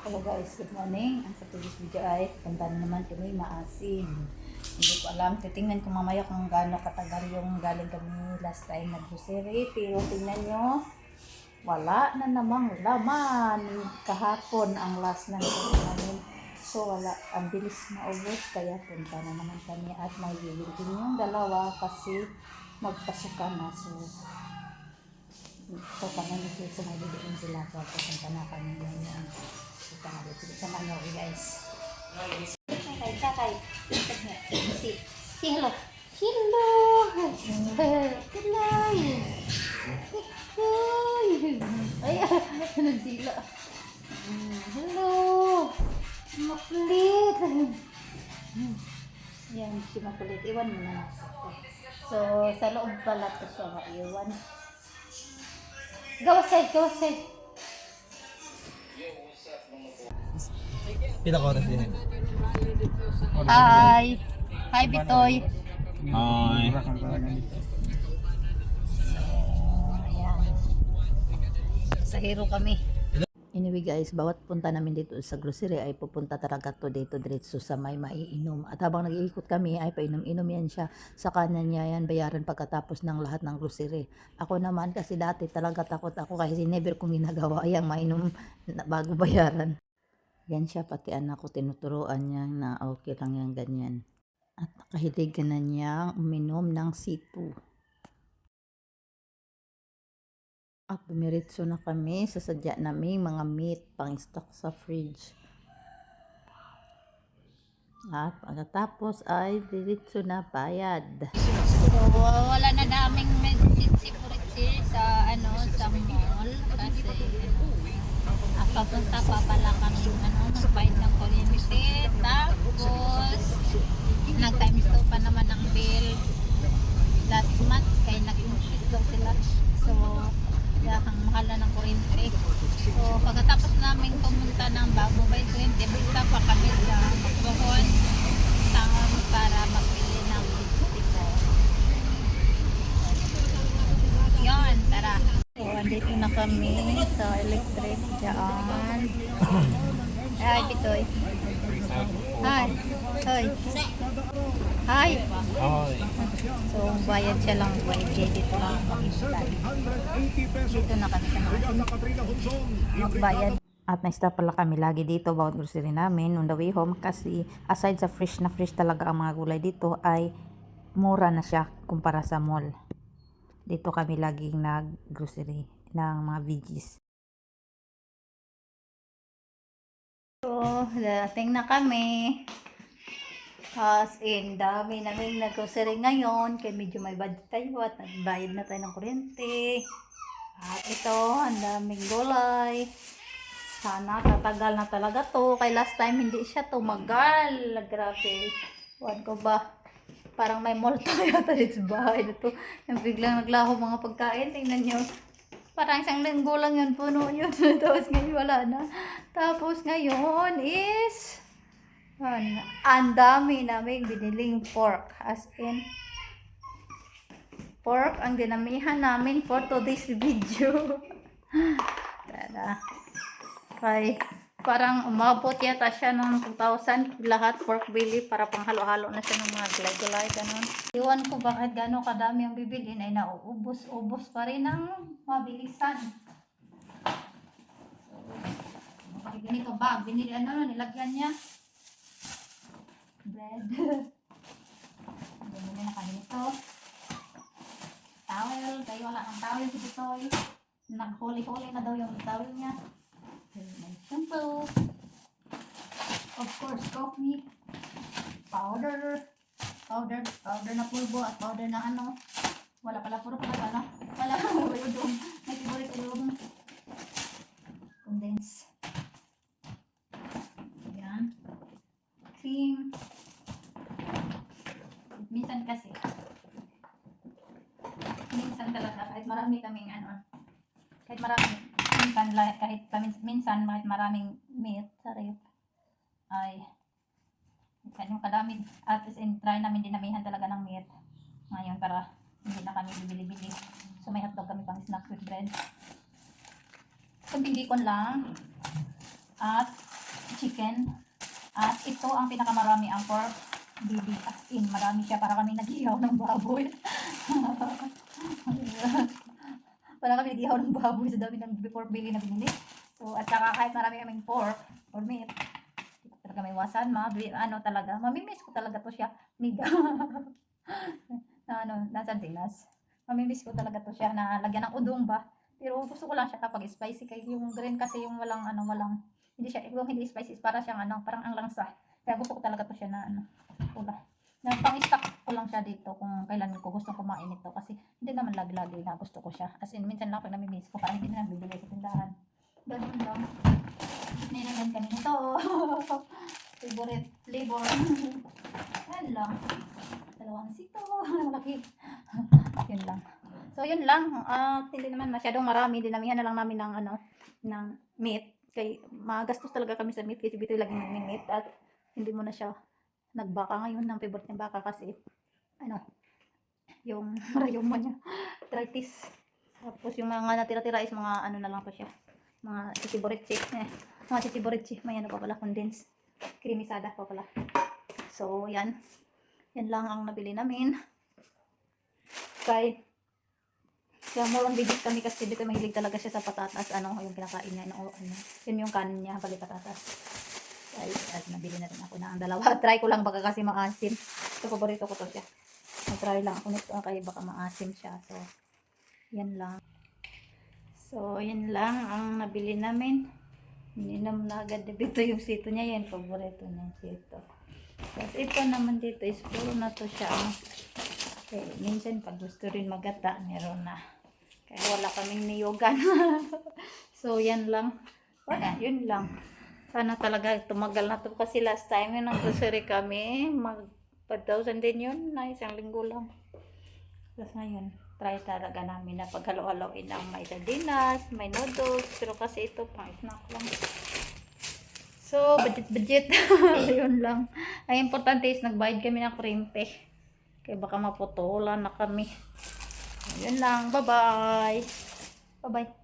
Hello guys, good morning. Ang sa previous video ay punta na naman kami maasin. Hindi ko alam, titingnan ko mamaya kung gaano katagal yung galing kami last time na grocery. Pero tingnan nyo, wala na namang laman. Kahapon ang last na namin. So wala, ang bilis maubos. Kaya punta na naman kami at may bibilhin yung dalawa kasi magpasukan na. So kami dito sa may bibilhin sila. So punta na kami ngayon. Kita nga dito sa manyo, guys. Kakay. Si hello. Hello. Hello. Ay, nagdila. Hello. Makulit. Yan, si makulit. Iwan mo na. So, sa loob pala ito siya maiwan. Gawasay. Pila ko oras din. Hi Bitoy. Hi. Ayan. Sa hero kami. Anyway guys, bawat punta namin dito sa grocery ay pupunta talaga to dito diretso sa may maiinom. At habang nag-iikot kami ay painom-inom yan siya. Sa kanya niya yan bayaran pagkatapos ng lahat ng grocery. Ako naman kasi dati talaga takot ako kasi never kong ginagawa yung mainom bago bayaran. Yan siya, pati anak ko tinuturuan niya na okay lang yan ganyan. At nakahilig ka na niya uminom ng C2. At bumiritso na kami, sasadya namin mga meat pang stock sa fridge. At pagkatapos ay diritso na bayad. So wala na daming medicine sa sa mall kasi papunta pa pala kami magbayad ng kuryente, tapos nag times 2 pa naman ang bill last month kaya nag-increase daw sila, so kaya ang mahal na ng kuryente. So pagkatapos namin pumunta ng bago by 20, basta pa kami sa Magbohon town para magbili ng lipstick ko. Yan, tara. So, andito na kami sa electric dyan. Hi, Bitoy. Hi. Hi. Hi. So, bayad siya lang. Bayad dito lang makikita. Dito na kami sa magbayad. At na-stop pala kami lagi dito bawat grocery namin on the way home kasi aside sa fresh na fresh talaga ang mga gulay dito ay mura na siya kumpara sa mall. Dito kami laging nag-grocery ng mga veggies. So, dating na kami. As in, dami namin nag-grocery ngayon. Kaya medyo may budget tayo at nagbayad na tayo ng kuryente. At ito, ang daming gulay. Sana tatagal na talaga to. Kaya last time hindi siya tumagal. Grabe. Huwag ko ba? Parang may mall tayo dito sa bahay na to. Yung biglang naglaho mga pagkain. Tingnan nyo. Parang isang linggo lang yun. Puno yun. Tapos ngayon wala na. Tapos ngayon is ang dami namin biniling pork. As in pork ang dinamihan namin for today's video. Tada. Kay parang umabot yata siya ng 2,000 lahat pork belly para pang halo-halo na siya ng mga gulay-gulay ganun. Iwan ko bakit gano'ng kadami ang bibilin ay nauubos-ubos pa rin ng mabilisan. So, ganito bag, binili nilagyan niya bread. Binili na kami ito. Towel, kayo wala ng towel si Bitoy. Naghuli-huli na daw yung towel niya. Shampoo, of course coffee, powder na pulbo at powder na wala pala, puro pala wala yung may favorite yung condense. Yan, cream. Minsan talaga kahit marami kaming minsan maraming meat sa ref ay yung kadami at try namin dinamihan talaga ng meat ngayon para hindi na kami bibili-bili. So may hotdog kami pang snack with bread. Kunting bacon lang at chicken. At ito ang pinakamarami ang pork belly. As in, marami siya para kami nag-ihaw ng baboy. Para kami nag-ihaw ng baboy sa dami ng pork belly na binili. So, at saka kahit marami kaming pork or meat, hindi talaga may iwasan. Ano talaga, mamimiss ko talaga to siya. Mid. Na nasa Dinas. Mamimiss ko talaga to siya na lagyan ng udong ba. Pero gusto ko lang siya kapag spicy kay yung green kasi yung walang hindi siya, yung hindi spicy para siyang parang ang langsa. Kaya gusto ko talaga to siya na pula. Na pang-stock ko lang siya dito kung kailan ko gusto kumain ito kasi hindi naman lagi-lagi na gusto ko siya. As in, minsan lang pag namimiss ko parang hindi na bibili sa tindahan. Ganun lang. Nilagyan kami nito. Favorite flavor. Yan lang. Dalawang sito. Malaki. Yun lang. So, yun lang. Hindi naman masyadong marami. Dinamihan na lang namin ng meat. Kaya magastos talaga kami sa meat. Kasi bito lagi ng meat. At hindi mo na siya nagbaka ngayon. Ang favorite ng baka kasi yung rayuma niya. Arthritis. Tapos yung mga natira-tira is mga na lang po siya. Mga chichiboritchi. Mga chichiboritchi. May pa pala. Condensed. Cremisada pa pala. So, yan. Yan lang ang nabili namin. Kaya more on veggies kami kasi dito mahilig talaga siya sa patatas. Yung kinakain niya. Yun yung kanin niya. Bali patatas. Ay, nabili na rin ako ng dalawa. Try ko lang baka kasi maasim. So, paborito ko to siya. Try lang ako nito kaya baka maasim siya. So, yan lang. So, yan lang ang nabili namin. Ininom na agad dito yung sito niya. Yan, paborito niya sito. Tapos ito naman dito is puro na to siya. Okay, minsan pag gusto rin magata, meron na. Kaya wala kaming niyogan. So, yan lang. Wala, yun lang. Sana talaga tumagal na to kasi last time yung nag-grocery kami, mag 5,000 din yun na isang linggo lang. Tapos ngayon, try talaga namin na paghalo-haloin ang may sardinas, may noodles, pero kasi ito pang snack lang. So, budget. Yun lang. Ang importante is nagbayad kami ng kuryente. Kaya baka maputulan na kami. Yun lang. Bye-bye. Bye-bye.